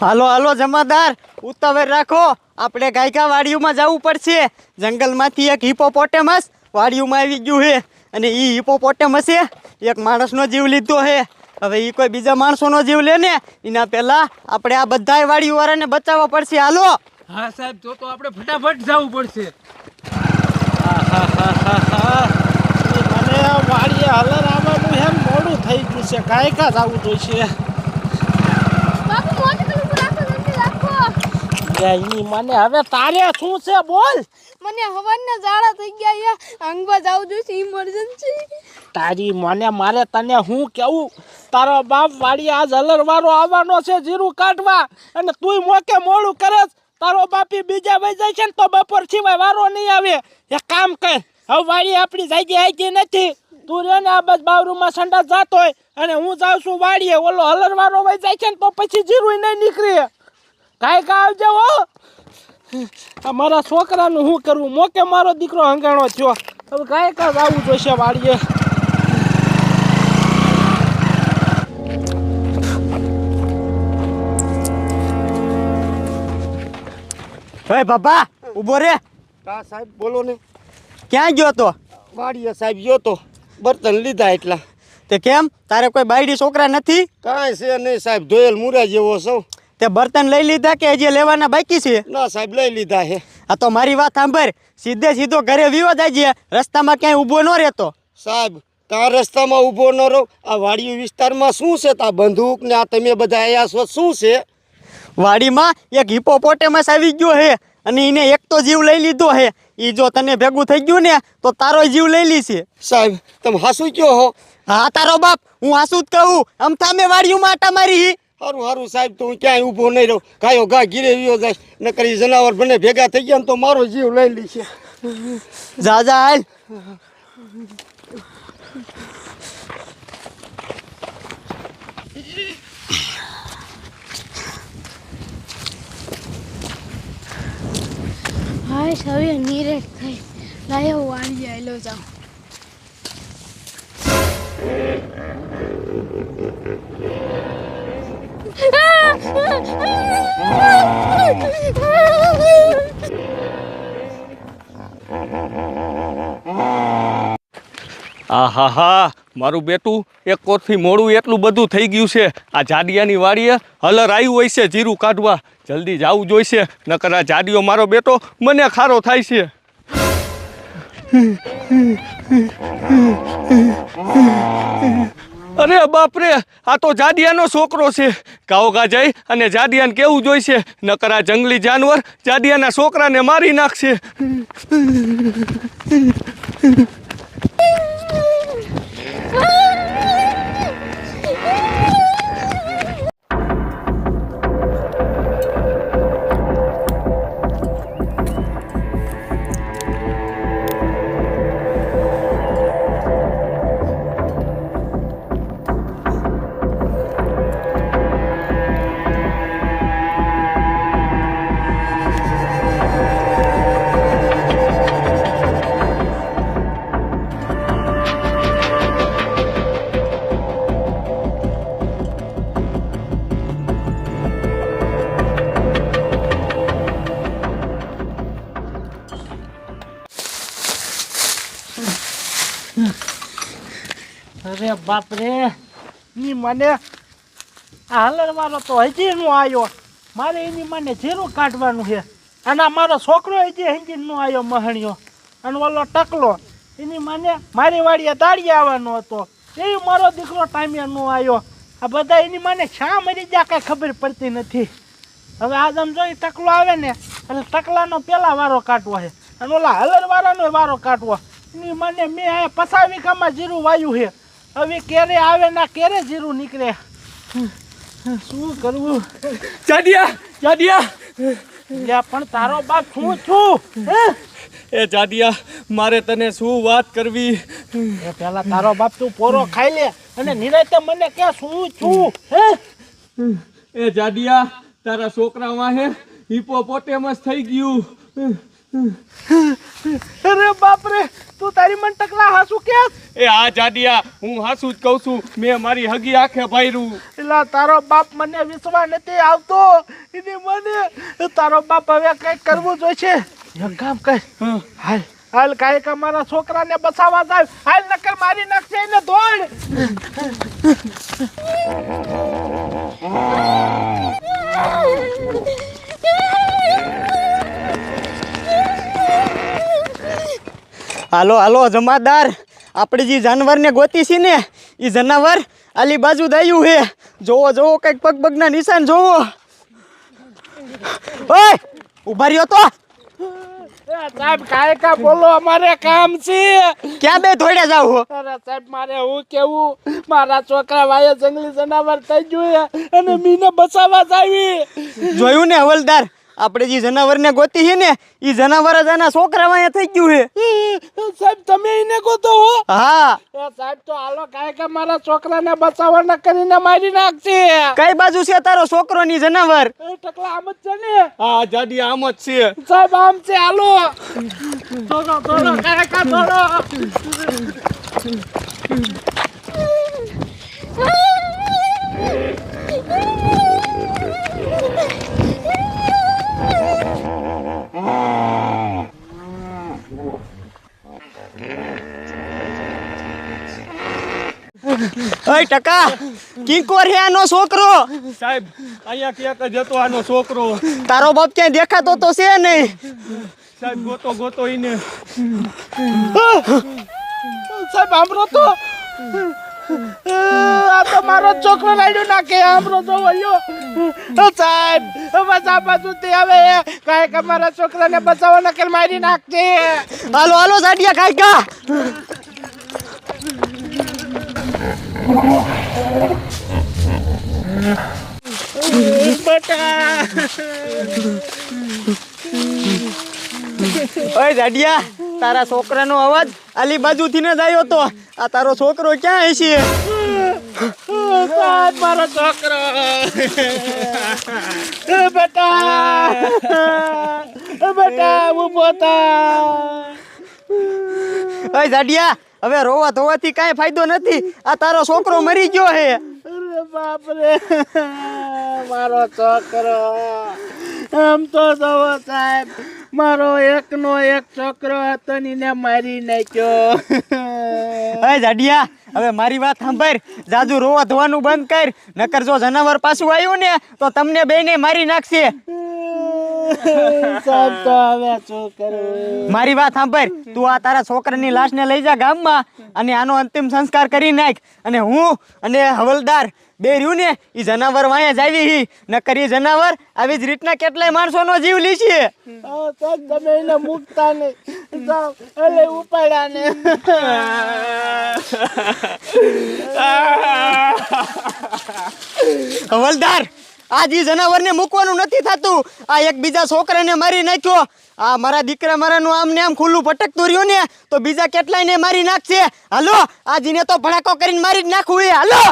હાલો હાલો જમાદાર, ઉતાવળ રાખો. આપણે ગાયકા વાડીઓમાં જવું પડશે. જંગલમાંથી એક હિપોપોટેમસ વાડીઓમાં આવી ગયું છે અને એ હિપોપોટેમસે એક માણસનો જીવ લીધો છે. હવે એ કોઈ બીજા માણસોનો જીવ લે ને એના પહેલા આપણે આ બધા વાડીઓવાળાને બચાવવા પડશે. હાલો. હા સાહેબ, તો આપણે ફટાફટ જવું પડશે. મને વાડીએ હલર આવવાનું એમ મોડું થઈ ગયું છે. ગાયકા જવું જોઈશે. મને હવે તારે શું છે બોલ. મને હવારના ઝાડા થઈ ગયા, આંગવા જાવ જોઈશે ઇમરજન્સી. તારી મને મારે તને હું કેવું, તારો બાપ વાડી આજ હલરવાળો આવવાનો છે જીરું કાઢવા, અને તુંય મોકે મોડું કરે. તારો બાપી બીજા વઈ જાય છે ને તો બપોર સિવાય વારો નહીં આવે. એક કામ કર, હવે વાડી આપણી જાગી આવી નથી. તું રે ને આ બસ બાવરૂમાં સંડા જાતો હોય અને હું જાઉં છું વાડીએ. ઓલો હલરવાળો વઈ જાય છે ને તો પછી જીરું નહીં નીકળે. ગાયકા આવજે હો. મારા છોકરાનું શું કરવું, મોકે મારો દીકરો હંગાણો થયો. હવે ગાયકા જ આવવું જોઈશે વાડીએ. હે બાબા, ઊભો રે. કા સાહેબ બોલો ને. ક્યાં ગયો તો? વાડીએ સાહેબ ગયો તો, બર્તન લીધા એટલા. તે કેમ, તારે કોઈ બાયડી છોકરા નથી? કાંઈ છે નહીં સાહેબ, ધોયેલ મુરા જેવો સૌ. તે બર્તન લઈ લીધા કે હજી લેવાના બાકી છે? ના સાહેબ, લઈ લીધા છે. આ તો મારી વાત સાંભળ, સીધે સીધો ઘરે વિવો જાય, રસ્તામાં ક્યાંય ઊભો ન રહેતો. સાહેબ ત્યાં રસ્તામાં ઊભો ન રહો. આ વાડી વિસ્તારમાં શું છે? તા બંદૂક ને આ તમે બધા આયા છો, શું છે? વાડીમાં એક હિપોપોટેમસ આવી ગયો છે અને એને એક તો જીવ લઈ લીધો છે. એ જો તને ભેગું થઈ ગયું ને તો તારો જીવ લઈ લીશે. સાહેબ તમે હાસુ કયો હો? હા તારો બાપ, હું હાસુ જ કહું. આમ થામે વાડીઓમાં આટા મારી. સારું સારું સાહેબ, તો હું ક્યાંય ઊભો નહીં રહું. ગાયો ઘા ગીરે વિયો જાય, નકર ઈ જનાવર બંને ભેગા થઈ ગયા ને તો મારો જીવ લઈ લેશે. જા જા હાલ. હાય હવે નીરેટ થઈ લાયો વાળી આયલો જાઉં. આહાહા, મારું બેટું એક કોરથી મોડું એટલું બધું થઈ ગયું છે. આ જાડિયાની વાડીએ હલર આવ્યું હોય છે જીરું કાઢવા. જલ્દી જવું જોઈશે, નકર આ જાડિયો મારો બેટો મને ખારો થાય છે. અરે બાપરે, આ તો જાડિયાનો છોકરો છે. ગાઓગા જઈ અને જાડિયાને કેવું જોઈશે, નકર આ જંગલી જાનવર જાડિયાના છોકરાને મારી નાખશે. અરે બાપરે, ની મને આ હલરવાળો તો હજી નો આવ્યો. મારે એની મને જીરું કાઢવાનું છે. અને આ મારો છોકરો હજી હજી નો આવ્યો મહણિયો. અને ઓલો ટકલો એની મને મારી વાડીએ દાડીએ આવવાનો હતો, એ મારો દીકરો ટાઈમે નો આવ્યો. આ બધા એની મને શા મરી ગયા કાંઈ ખબર પડતી નથી. હવે આજ આમ જો ટકલો આવે ને એટલે ટકલાનો પેલા વારો કાઢવો છે અને ઓલા હલરવાળાનો વારો કાઢવો. એની મને મેં આ 50 વીઘામાં જીરું વાયું છે. હવે ક્યારે આવે ના ક્યારે જીરું નીકળે, શું કરવું? જાડિયા, જાડિયા, પણ તારો બાપ શું છું? એ જાડિયા, મારે તને શું વાત કરવી. એ પેલા તારો બાપ તું પોરો ખાઈ લે અને નિરાતે મને કે શું છું? એ જાડિયા, તારા છોકરામાં હે હિપોપોટેમસ થઈ ગયું. અરે બાપરે, તું તારી મન ટકલા હાસુ કે એ આ જાડિયા હું હાસું જ કહું છું મેં મારી હગી આંખે ભાયરું એલા તારો બાપ મને વિશ્વાસ નથી આવતો એની મને તારો બાપ હવે કઈક કરવું જોઈશે એક કામ કર હાલ હાલ કાંઈક અમારા છોકરાને બસાવવા જાય હાલ નકર મારી નાખશે એને ધોડ હાલો હાલો જમાદાર આપણે જે જાનવરને ગોતી છે ને એ જનાવર આલી બાજુ દાયું હે જોવો જોવો કંઈક પગ પગના નિશાન જોવો ઓય ઉભા રહ્યો તો સાહેબ કાંઈકા બોલો અમારે કામ છે ક્યાં બે થોડ્યા જાવ હો અરે સાહેબ મારે હું કેવું મારા છોકરા વાયે જંગલી જનાવર થઈ ગયું અને મીને બચાવવા જાવી જોયું ને હવલદાર આપણે જે જનાવરને ગોતી છે ને એ જનાવર જ આના છોકરા વાયા થઈ ગયું હે સાહેબ તમે એને ગોતો હો હા સાહેબ તો હાલો કાંઈકા મારા છોકરાને બચાવવાના કરીને મારી નાખશે કઈ બાજુ છે તારો છોકરો ની જનાવર ટકલા આમ જ છે ને આ જાડિયા આમ જ છે સાહેબ આમ છે હાલો થોડો થોડો કાંઈકા થોડો ઓય ટકા કિંકોર હે આનો છોકરો સાહેબ અહીંયા ક્યાંક જ હતો આનો છોકરો તારો બાપ ક્યાંય દેખાતો તો છે નહીં સાહેબ ગોતો ગોતો ઈને સાહેબ આમરો તો આ તો મારો છોકરો લાડ્યો નાખે આમરો તો વળ્યો સાહેબ બચા પાછુંથી હવે કાંઈક અમારા છોકરાને બચાવવાના કે મારી નાખશે હાલો હાલો સાડિયા કાકા ઓય જાડિયા તારા છોકરાનો અવાજ આલી બાજુથી ને જ આવ્યો તો આ તારો છોકરો ક્યાં હશે સાહેબ મારો છોકરો બેટા બેટા ઊભો થા ઓય જાડિયા હવે રોવા ધોવાથી કાંઈ ફાયદો નથી આ તારો છોકરો મરી ગયો હે અરે બાપ રે મારો છોકરો આમ તો જવો સાહેબ મારો એકનો એક છોકરો હતો ને એને મારી નાખ્યો ઓય જાડિયા હવે મારી વાત સાંભળ જાજુ રોવા ધોવાનું બંધ કર નકર જો જનાવર પાછું આવ્યું ને તો તમને બેને મારી નાખશે સાહેબ તો હવે શું કરું મારી વાત સાંભળ તું આ તારા છોકરાની લાશને લઈ જા ગામમાં અને આનો અંતિમ સંસ્કાર કરી નાખ અને હું અને હવલદાર બે રહ્યું ને એ જનાવર વાંયા જ આવી હી નકર એ જનાવર આવી જ રીતના કેટલાય માણસોનો જીવ લીશે સાહેબ તમે એને મૂકતા નહીં જાઓ એટલે ઉપાડ્યા ને હવલદાર આ જે જનાવરને મૂકવાનું નથી થતું આ એક બીજા છોકરાને મારી નાખ્યો આ મારા દીકરા મારાનું આમ ને આમ ખુલ્લું ભટકતું રહ્યું ને તો બીજા કેટલાયને મારી નાખશે હાલો આ જીને તો ભડાકો કરીને મારી જ નાખવું એ હાલો